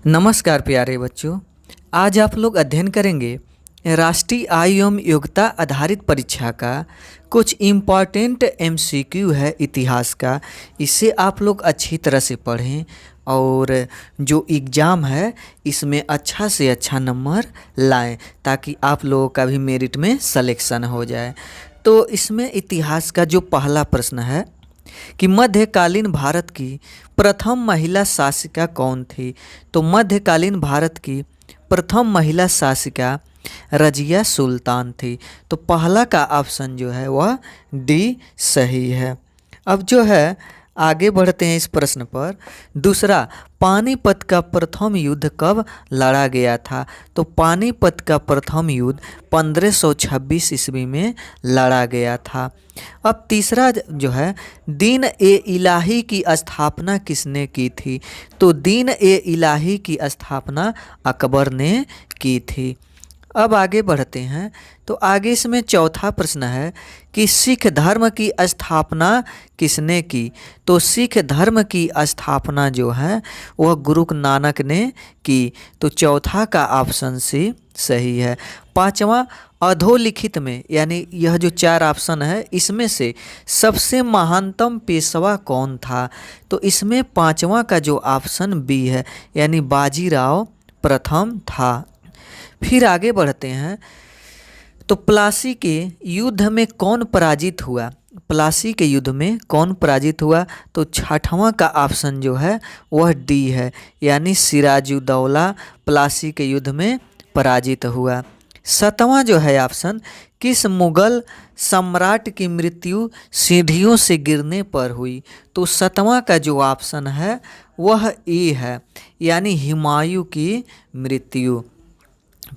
नमस्कार प्यारे बच्चों। आज आप लोग अध्ययन करेंगे राष्ट्रीय आय एवं योग्यता आधारित परीक्षा का कुछ इम्पॉर्टेंट एमसीक्यू है इतिहास का। इसे आप लोग अच्छी तरह से पढ़ें और जो एग्ज़ाम है इसमें अच्छा से अच्छा नंबर लाएं ताकि आप लोगों का भी मेरिट में सिलेक्शन हो जाए। तो इसमें इतिहास का जो पहला प्रश्न है कि मध्यकालीन भारत की प्रथम महिला शासिका कौन थी। तो मध्यकालीन भारत की प्रथम महिला शासिका रजिया सुल्तान थी। तो पहला का ऑप्शन जो है वह डी सही है। अब जो है आगे बढ़ते हैं इस प्रश्न पर। दूसरा, पानीपत का प्रथम युद्ध कब लड़ा गया था। तो पानीपत का प्रथम युद्ध 1526 ईस्वी में लड़ा गया था। अब तीसरा जो है, दीन ए इलाही की स्थापना किसने की थी। तो दीन ए इलाही की स्थापना अकबर ने की थी। अब आगे बढ़ते हैं। तो आगे इसमें चौथा प्रश्न है कि सिख धर्म की स्थापना किसने की। तो सिख धर्म की स्थापना जो है वह गुरु नानक ने की। तो चौथा का ऑप्शन सी सही है। पांचवा, अधोलिखित में यानी यह जो चार ऑप्शन है इसमें से सबसे महानतम पेशवा कौन था। तो इसमें पांचवा का जो ऑप्शन बी है यानी बाजीराव प्रथम था। फिर आगे बढ़ते हैं। तो प्लासी के युद्ध में कौन पराजित हुआ। प्लासी के युद्ध में कौन पराजित हुआ। तो छठवां का ऑप्शन जो है वह डी है यानी सिराजुद्दौला प्लासी के युद्ध में पराजित हुआ। सातवां जो है ऑप्शन, किस मुगल सम्राट की मृत्यु सीढ़ियों से गिरने पर हुई। तो सातवां का जो ऑप्शन है वह ए है यानी हुमायूं की मृत्यु।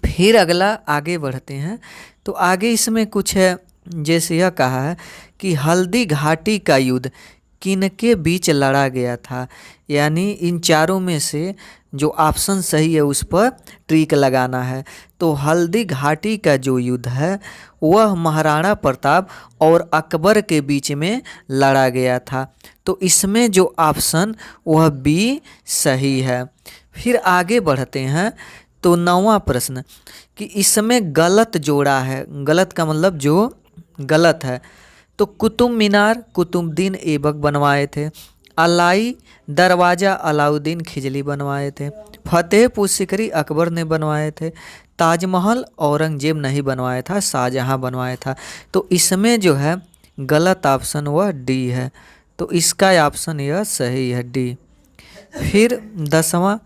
फिर अगला आगे बढ़ते हैं। तो आगे इसमें कुछ है, जैसे यह कहा है कि हल्दी घाटी का युद्ध किनके बीच लड़ा गया था। यानी इन चारों में से जो ऑप्शन सही है उस पर ट्रिक लगाना है। तो हल्दी घाटी का जो युद्ध है वह महाराणा प्रताप और अकबर के बीच में लड़ा गया था। तो इसमें जो ऑप्शन वह बी सही है। फिर आगे बढ़ते हैं। तो नौवां प्रश्न कि इसमें गलत जोड़ा है। गलत का मतलब जो गलत है। तो कुतुब मीनार कुतुबुद्दीन ऐबक बनवाए थे। अलाई दरवाज़ा अलाउद्दीन खिजली बनवाए थे। फतेहपुर सीकरी अकबर ने बनवाए थे। ताजमहल औरंगजेब नहीं बनवाया था, शाहजहां बनवाया था। तो इसमें जो है गलत ऑप्शन वह डी है। तो इसका ऑप्शन यह सही है डी। फिर 10वां,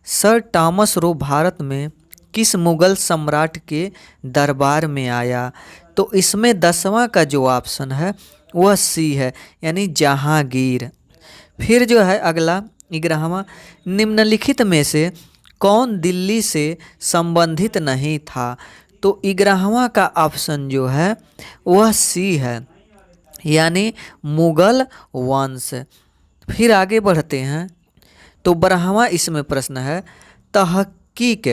सर टॉमस रो भारत में किस मुगल सम्राट के दरबार में आया। तो इसमें 10वां का जो ऑप्शन है वह सी है यानी जहांगीर। फिर जो है अगला 11वां, निम्नलिखित में से कौन दिल्ली से संबंधित नहीं था। तो 11वां का ऑप्शन जो है वह सी है यानी मुगल वंश। फिर आगे बढ़ते हैं। तो 12वां इसमें प्रश्न है, तहकीक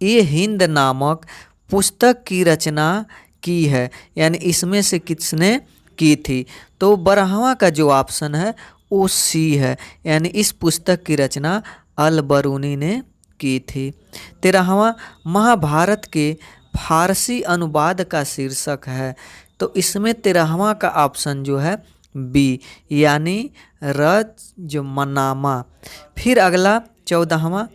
ए हिंद नामक पुस्तक की रचना की है। यानी इसमें से किसने की थी। तो 12वां का जो ऑप्शन है वो सी है यानी इस पुस्तक की रचना अल बरूनी ने की थी। 13वां, महाभारत के फारसी अनुवाद का शीर्षक है। तो इसमें 13वां का ऑप्शन जो है बी यानी रजमनामा। फिर अगला 14वां,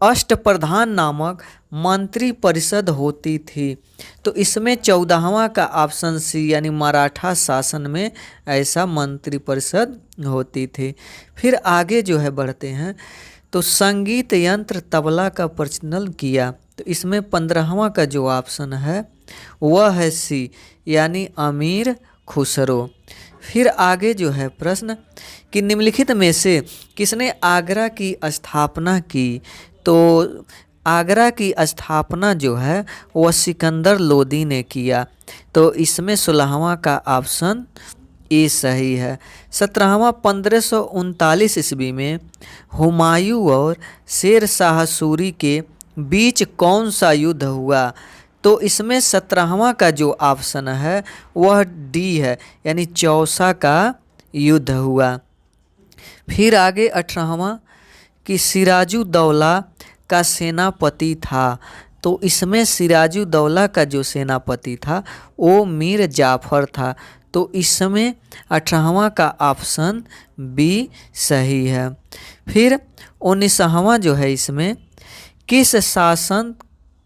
अष्टप्रधान नामक मंत्री परिषद होती थी। तो इसमें 14वां का ऑप्शन सी यानी मराठा शासन में ऐसा मंत्री परिषद होती थी। फिर आगे जो है बढ़ते हैं। तो संगीत यंत्र तबला का प्रचलन किया। तो इसमें 15वां का जो ऑप्शन है वह है सी यानी अमीर खुसरो। फिर आगे जो है प्रश्न कि निम्नलिखित में से किसने आगरा की स्थापना की। तो आगरा की स्थापना जो है वह सिकंदर लोदी ने किया। तो इसमें 16वां का ऑप्शन ए सही है। 17वां, 1539 ईस्वी में हुमायूं और शेर शाह सूरी के बीच कौन सा युद्ध हुआ। तो इसमें 17वां का जो ऑप्शन है वह डी है यानी चौसा का युद्ध हुआ। फिर आगे 18वां कि सिराजुद्दौला का सेनापति था। तो इसमें सिराजुद्दौला का जो सेनापति था वो मीर जाफर था। तो इसमें 18वां का ऑप्शन बी सही है। फिर 19वां जो है इसमें किस शासन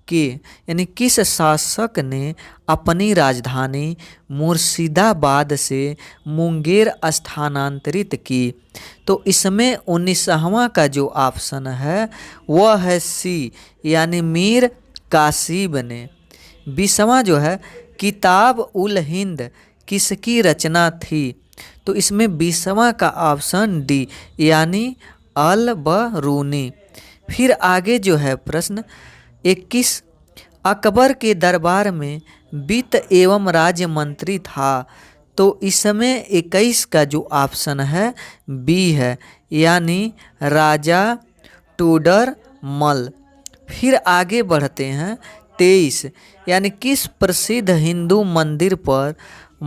के यानी किस शासक ने अपनी राजधानी मुर्शिदाबाद से मुंगेर स्थानांतरित की। तो इसमें 19वां का जो ऑप्शन है वह है सी यानी मीर कासिब ने। 20वां जो है किताब उल हिंद किसकी रचना थी। तो इसमें 20वां का ऑप्शन डी यानी अल बरूनी। फिर आगे जो है प्रश्न 21 अकबर के दरबार में वित्त एवं राज्य मंत्री था। तो इसमें 21 का जो ऑप्शन है बी है यानी राजा टूडर मल। फिर आगे बढ़ते हैं 23 यानी किस प्रसिद्ध हिंदू मंदिर पर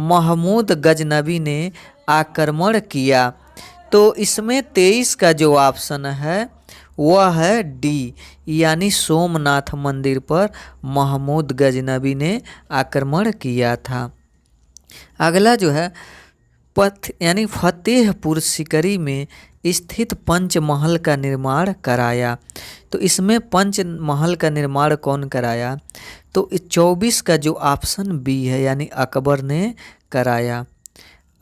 महमूद गजनबी ने आक्रमण किया। तो इसमें 23 का जो ऑप्शन है वह है डी यानी सोमनाथ मंदिर पर महमूद गजनबी ने आक्रमण किया था। अगला जो है पथ यानी फतेहपुर सीकरी में स्थित पंचमहल का निर्माण कराया। तो इसमें पंचमहल का निर्माण कौन कराया। तो 24 का जो ऑप्शन बी है यानी अकबर ने कराया।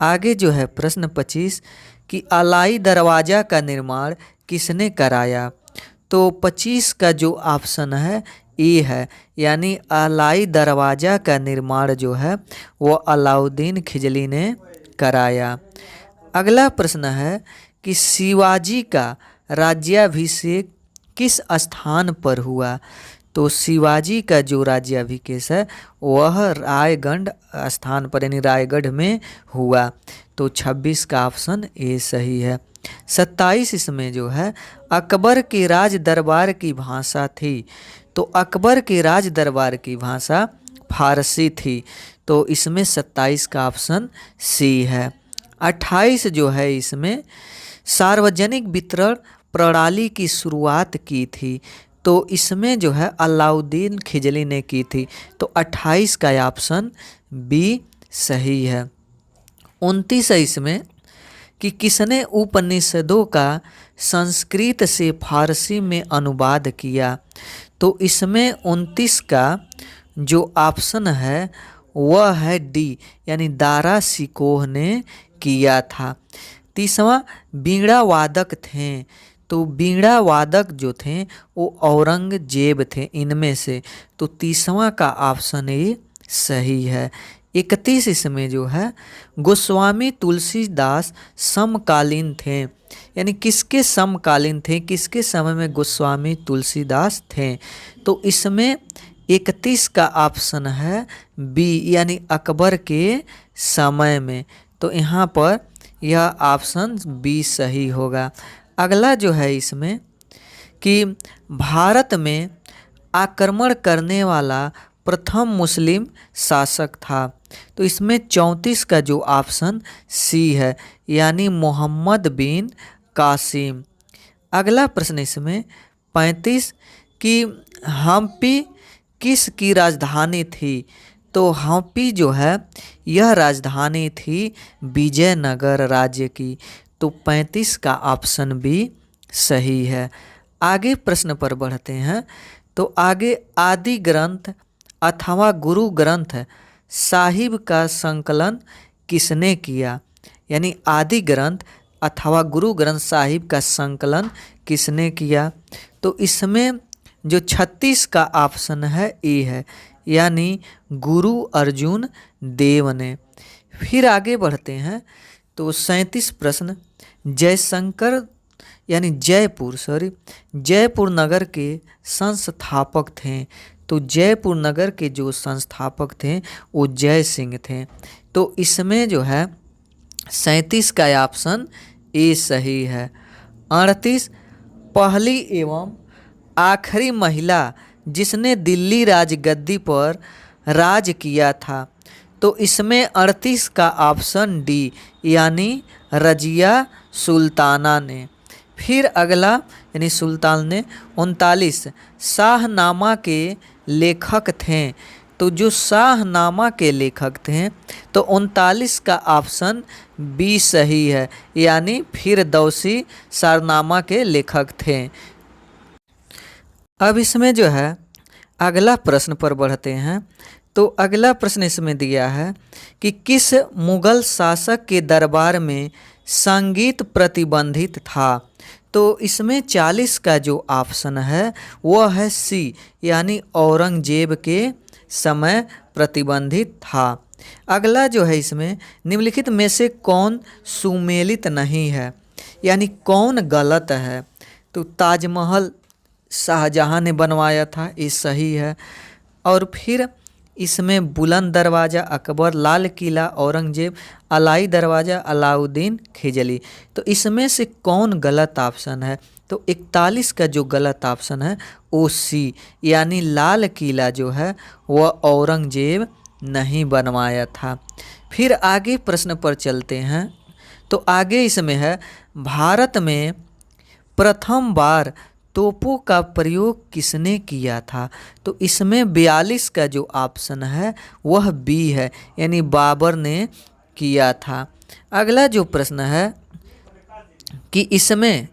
आगे जो है प्रश्न 25 कि अलाई दरवाज़ा का निर्माण किसने कराया। तो 25 का जो ऑप्शन है ए है यानी अलाई दरवाज़ा का निर्माण जो है वो अलाउद्दीन खिलजी ने कराया। अगला प्रश्न है कि शिवाजी का राज्याभिषेक किस स्थान पर हुआ। तो शिवाजी का जो राज्याभिषेक है वह रायगढ़ स्थान पर यानी रायगढ़ में हुआ। तो 26 का ऑप्शन ए सही है। 27 इसमें जो है अकबर के राज दरबार की भाषा थी। तो अकबर के राज दरबार की भाषा फारसी थी। तो इसमें 27 का ऑप्शन सी है। 28 जो है इसमें सार्वजनिक वितरण प्रणाली की शुरुआत की थी। तो इसमें जो है अलाउद्दीन खिलजी ने की थी। तो 28 का ऑप्शन बी सही है। 29 है इसमें कि किसने उपनिषदों का संस्कृत से फारसी में अनुवाद किया। तो इसमें 29 का जो ऑप्शन है वह है डी यानी दारा सिकोह ने किया था। 30वां बीड़ा वादक थे। तो बीड़ा वादक जो थे वो औरंगजेब थे इनमें से। तो 30वां का ऑप्शन ए सही है। 31 इसमें जो है गोस्वामी तुलसीदास समकालीन थे यानी किसके समकालीन थे, किसके समय में गोस्वामी तुलसीदास थे। तो इसमें 31 का ऑप्शन है बी यानी अकबर के समय में। तो यहाँ पर यह ऑप्शन बी सही होगा। अगला जो है इसमें कि भारत में आक्रमण करने वाला प्रथम मुस्लिम शासक था। तो इसमें 34 का जो ऑप्शन सी है यानी मोहम्मद बिन कासिम। अगला प्रश्न इसमें 35 कि हम्पी किस की राजधानी थी। तो हम्पी जो है यह राजधानी थी विजयनगर राज्य की। तो 35 का ऑप्शन भी सही है। आगे प्रश्न पर बढ़ते हैं। तो आगे आदि ग्रंथ अथवा गुरु ग्रंथ साहिब का संकलन किसने किया। यानी आदि ग्रंथ अथवा गुरु ग्रंथ साहिब का संकलन किसने किया। तो इसमें जो 36 का ऑप्शन है ए है यानी गुरु अर्जुन देव ने। फिर आगे बढ़ते हैं। तो 37 प्रश्न जयशंकर यानी जयपुर नगर के संस्थापक थे। तो जयपुर नगर के जो संस्थापक थे वो जय सिंह थे। तो इसमें जो है 37 का ऑप्शन ए सही है। 38 पहली एवं आखिरी महिला जिसने दिल्ली राजगद्दी पर राज किया था। तो इसमें 38 का ऑप्शन डी यानी रजिया सुल्ताना ने। फिर अगला यानी सुल्तान ने 39 शाहनामा के लेखक थे। तो जो शाहनामा के लेखक थे तो 39 का ऑप्शन बी सही है, यानी फिरदौसी शाहनामा के लेखक थे। अब इसमें जो है अगला प्रश्न पर बढ़ते हैं। तो अगला प्रश्न इसमें दिया है कि किस मुगल शासक के दरबार में संगीत प्रतिबंधित था। तो इसमें 40 का जो ऑप्शन है वह है सी, यानी औरंगजेब के समय प्रतिबंधित था। अगला जो है इसमें निम्नलिखित में से कौन सुमेलित नहीं है, यानी कौन गलत है। तो ताजमहल शाहजहां ने बनवाया था, ये सही है। और फिर इसमें बुलंद दरवाज़ा अकबर, लाल किला औरंगजेब, अलाई दरवाज़ा अलाउद्दीन खिजली। तो इसमें से कौन गलत ऑप्शन है। तो 41 का जो गलत ऑप्शन है वो सी, यानी लाल किला जो है वह औरंगजेब नहीं बनवाया था। फिर आगे प्रश्न पर चलते हैं। तो आगे इसमें है भारत में प्रथम बार तोपों का प्रयोग किसने किया था। तो इसमें 42 का जो ऑप्शन है वह बी है, यानी बाबर ने किया था। अगला जो प्रश्न है कि इसमें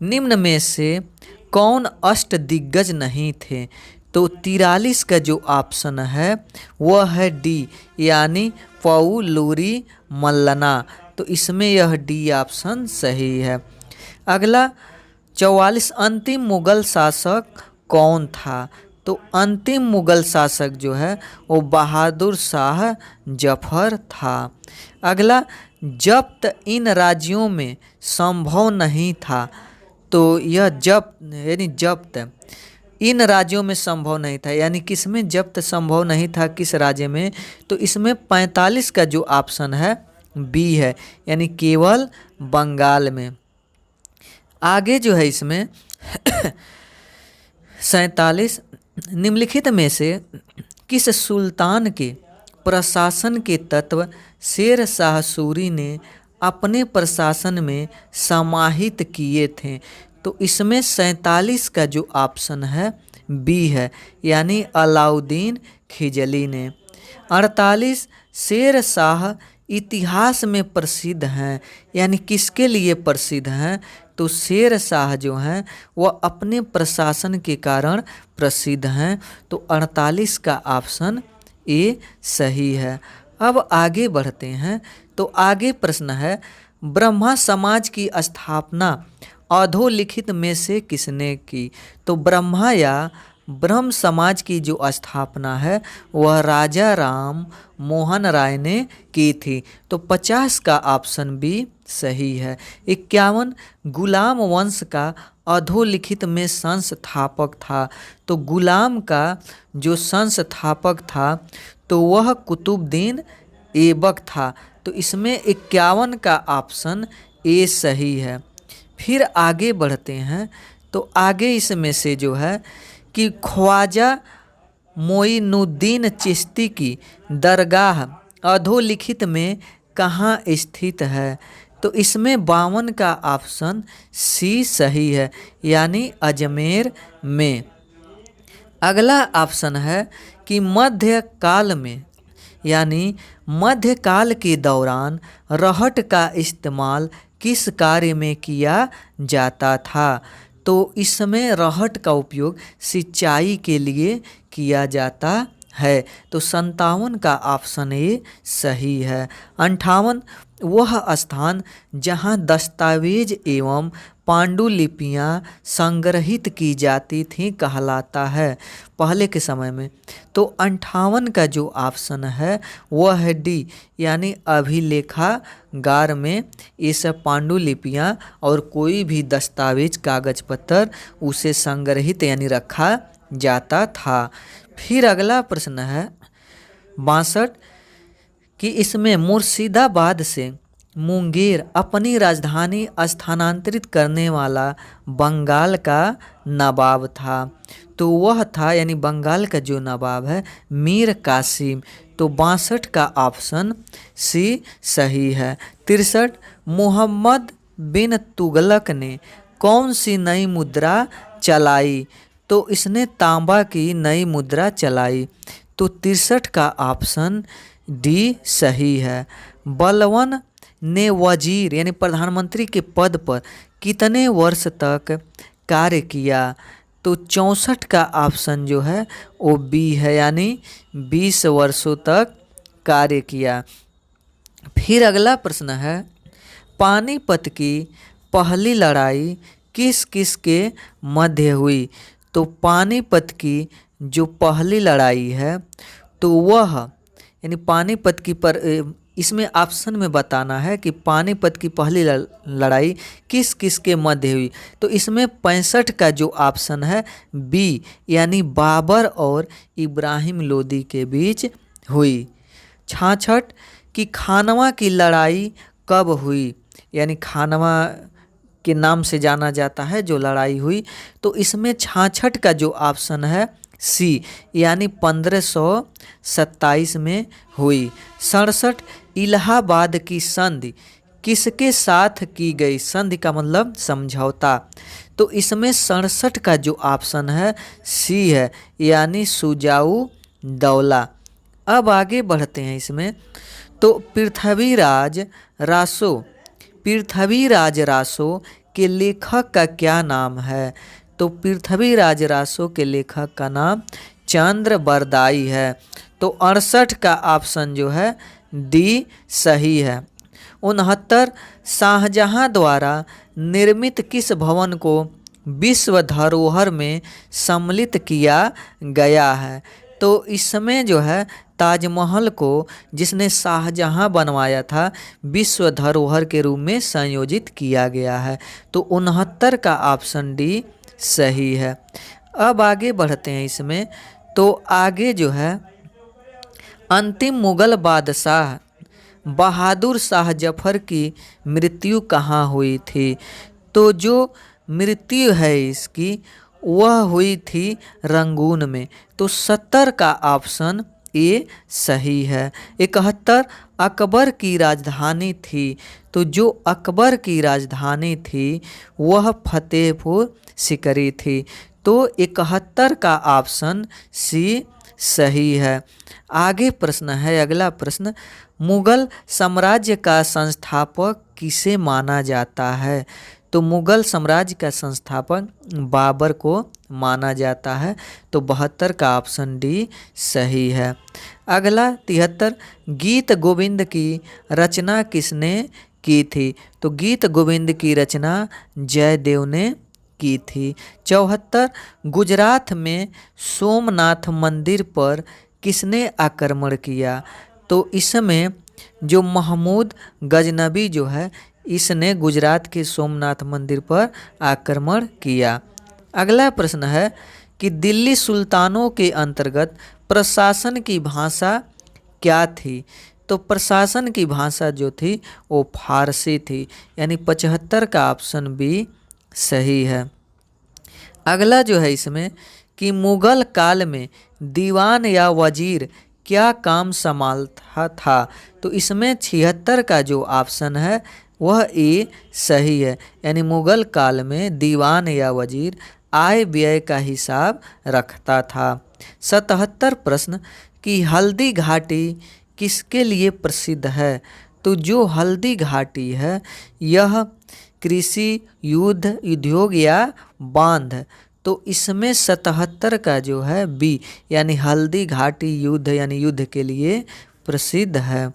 निम्न में से कौन अष्टदिग्गज नहीं थे। तो 43 का जो ऑप्शन है वह है डी, यानी पौलुरी मल्लना। तो इसमें यह डी ऑप्शन सही है। अगला 44 अंतिम मुगल शासक कौन था। तो अंतिम मुगल शासक जो है वो बहादुर शाह जफर था। अगला जब्त इन राज्यों में संभव नहीं था। तो यह जब्त यानी जब्त इन राज्यों में संभव नहीं था, यानी किस में जब्त संभव नहीं था, किस राज्य में। तो इसमें 45 का जो ऑप्शन है बी है, यानी केवल बंगाल में। आगे जो है इसमें 47 निम्नलिखित में से किस सुल्तान के प्रशासन के तत्व शेर शाह सूरी ने अपने प्रशासन में समाहित किए थे। तो इसमें 47 का जो ऑप्शन है बी है, यानी अलाउद्दीन खिजली ने। 48 शेर शाह इतिहास में प्रसिद्ध हैं, यानी किसके लिए प्रसिद्ध हैं। तो शेर शाह जो हैं वह अपने प्रशासन के कारण प्रसिद्ध हैं। तो 48 का ऑप्शन ए सही है। अब आगे बढ़ते हैं। तो आगे प्रश्न है ब्रह्मा समाज की स्थापना अधोलिखित में से किसने की। तो ब्रह्मा या ब्रह्म समाज की जो स्थापना है वह राजा राम मोहन राय ने की थी। तो 50 का ऑप्शन बी सही है। 51 गुलाम वंश का अधोलिखित में संस्थापक था। तो गुलाम का जो संस्थापक था तो वह कुतुबुद्दीन ऐबक था। तो इसमें 51 का ऑप्शन ए सही है। फिर आगे बढ़ते हैं। तो आगे इसमें से जो है कि ख्वाजा मोइनुद्दीन चिश्ती की दरगाह अधोलिखित में कहाँ स्थित है। तो इसमें 52 का ऑप्शन सी सही है, यानी अजमेर में। अगला ऑप्शन है कि मध्यकाल में, यानी मध्यकाल के दौरान रहट का इस्तेमाल किस कार्य में किया जाता था। तो इसमें रहट का उपयोग सिंचाई के लिए किया जाता है। तो 57 का ऑप्शन ए सही है। 58 वह स्थान जहां दस्तावेज एवं पांडुलिपियां संग्रहित की जाती थीं कहलाता है पहले के समय में। तो 58 का जो ऑप्शन है वह है डी, यानी अभिलेखागार में ये सब पांडुलिपियां और कोई भी दस्तावेज कागज पत्तर उसे संग्रहित यानी रखा जाता था। फिर अगला प्रश्न है 62 कि इसमें मुर्शिदाबाद से मुंगेर अपनी राजधानी स्थानांतरित करने वाला बंगाल का नवाब था। तो वह था, यानी बंगाल का जो नवाब है मीर कासिम। तो 62 का ऑप्शन सी सही है। 63 मोहम्मद बिन तुगलक ने कौन सी नई मुद्रा चलाई? तो इसने तांबा की नई मुद्रा चलाई। तो 63 का ऑप्शन डी सही है। बलवन ने वजीर यानी प्रधानमंत्री के पद पर कितने वर्ष तक कार्य किया? तो 64 का ऑप्शन जो है वो बी है, यानी 20 वर्षों तक कार्य किया। फिर अगला प्रश्न है, पानीपत की पहली लड़ाई किस किस के मध्य हुई? तो पानीपत की जो पहली लड़ाई है तो वह यानी पानीपत की इसमें ऑप्शन में बताना है कि पानीपत की पहली लड़ाई किस किस के मध्य हुई। तो इसमें 65 का जो ऑप्शन है बी यानी बाबर और इब्राहिम लोदी के बीच हुई। 66 कि खानवा की लड़ाई कब हुई? यानी खानवा के नाम से जाना जाता है जो लड़ाई हुई। तो इसमें 66 का जो ऑप्शन है सी यानी 1527 में हुई। 67 इलाहाबाद की संधि किसके साथ की गई? संधि का मतलब समझौता। तो इसमें 67 का जो ऑप्शन है सी है यानी सुजाऊ दौला। अब आगे बढ़ते हैं इसमें। तो पृथ्वीराज रासो के लेखक का क्या नाम है? तो पृथ्वीराज रासो के लेखक का नाम चंद्र बरदाई है। तो 68 का ऑप्शन जो है डी सही है। 69 शाहजहां द्वारा निर्मित किस भवन को विश्व धरोहर में सम्मिलित किया गया है? तो इसमें जो है ताजमहल को जिसने शाहजहां बनवाया था विश्व धरोहर के रूप में संयोजित किया गया है। तो 69 का ऑप्शन डी सही है। अब आगे बढ़ते हैं इसमें। तो आगे जो है अंतिम मुगल बादशाह बहादुर शाह जफर की मृत्यु कहाँ हुई थी? तो जो मृत्यु है इसकी वह हुई थी रंगून में। तो 70 का ऑप्शन ए सही है। 71 अकबर की राजधानी थी। तो जो अकबर की राजधानी थी वह फतेहपुर सिकरी थी। तो 71 का ऑप्शन सी सही है। आगे प्रश्न है, अगला प्रश्न, मुगल साम्राज्य का संस्थापक किसे माना जाता है? तो मुगल साम्राज्य का संस्थापक बाबर को माना जाता है। तो 72 का ऑप्शन डी सही है। अगला 73 गीत गोविंद की रचना किसने की थी? तो गीत गोविंद की रचना जयदेव ने की थी। 74 गुजरात में सोमनाथ मंदिर पर किसने आक्रमण किया? तो इसमें जो महमूद गजनबी जो है इसने गुजरात के सोमनाथ मंदिर पर आक्रमण किया। अगला प्रश्न है कि दिल्ली सुल्तानों के अंतर्गत प्रशासन की भाषा क्या थी? तो प्रशासन की भाषा जो थी वो फारसी थी, यानी 75 का ऑप्शन बी सही है। अगला जो है इसमें कि मुगल काल में दीवान या वजीर क्या काम संभालता था? तो इसमें 76 का जो ऑप्शन है वह ए सही है, यानी मुगल काल में दीवान या वजीर आय व्यय का हिसाब रखता था। 77 प्रश्न कि हल्दी घाटी किसके लिए प्रसिद्ध है? तो जो हल्दी घाटी है यह कृषि, युद्ध, उद्योग या बांध। तो इसमें 77 का जो है बी यानी हल्दी घाटी युद्ध यानी युद्ध के लिए प्रसिद्ध है।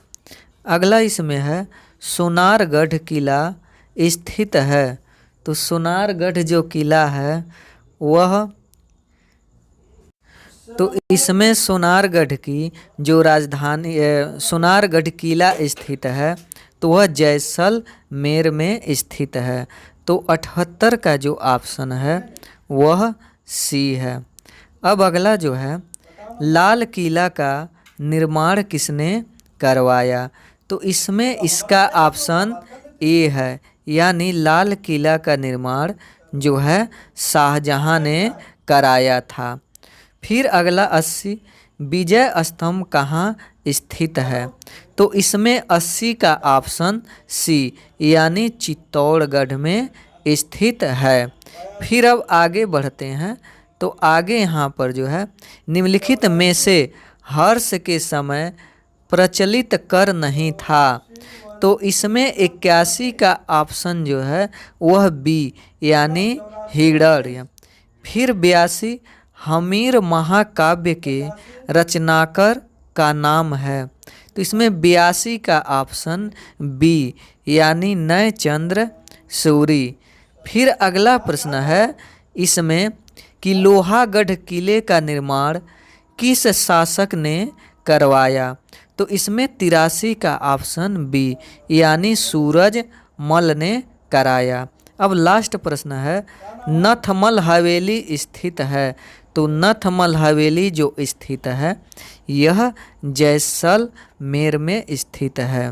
अगला इसमें है सोनारगढ़ किला स्थित है। तो सोनारगढ़ जो किला है वह, तो इसमें सोनारगढ़ की जो राजधानी सोनारगढ़ किला स्थित है तो वह जैसलमेर में स्थित है। तो 78 का जो ऑप्शन है वह सी है। अब अगला जो है लाल किला का निर्माण किसने करवाया? तो इसमें इसका ऑप्शन ए है, यानी लाल किला का निर्माण जो है शाहजहां ने कराया था। फिर अगला 80 विजय स्तंभ कहाँ स्थित है? तो इसमें 80 का ऑप्शन सी यानी चित्तौड़गढ़ में स्थित है। फिर अब आगे बढ़ते हैं तो आगे यहाँ पर जो है निम्नलिखित में से हर्ष के समय प्रचलित कर नहीं था। तो इसमें 81 का ऑप्शन जो है वह बी यानी हिडर। फिर 82 हमीर महाकाव्य के रचनाकार का नाम है। तो इसमें 82 का ऑप्शन बी यानी नय चंद्र सूरी। फिर अगला प्रश्न है इसमें कि लोहागढ़ किले का निर्माण किस शासक ने करवाया। तो इसमें 83 का ऑप्शन बी यानी सूरजमल ने कराया। अब लास्ट प्रश्न है नथमल हवेली स्थित है। तो नथमल हवेली जो स्थित है यह जैसलमेर में स्थित है।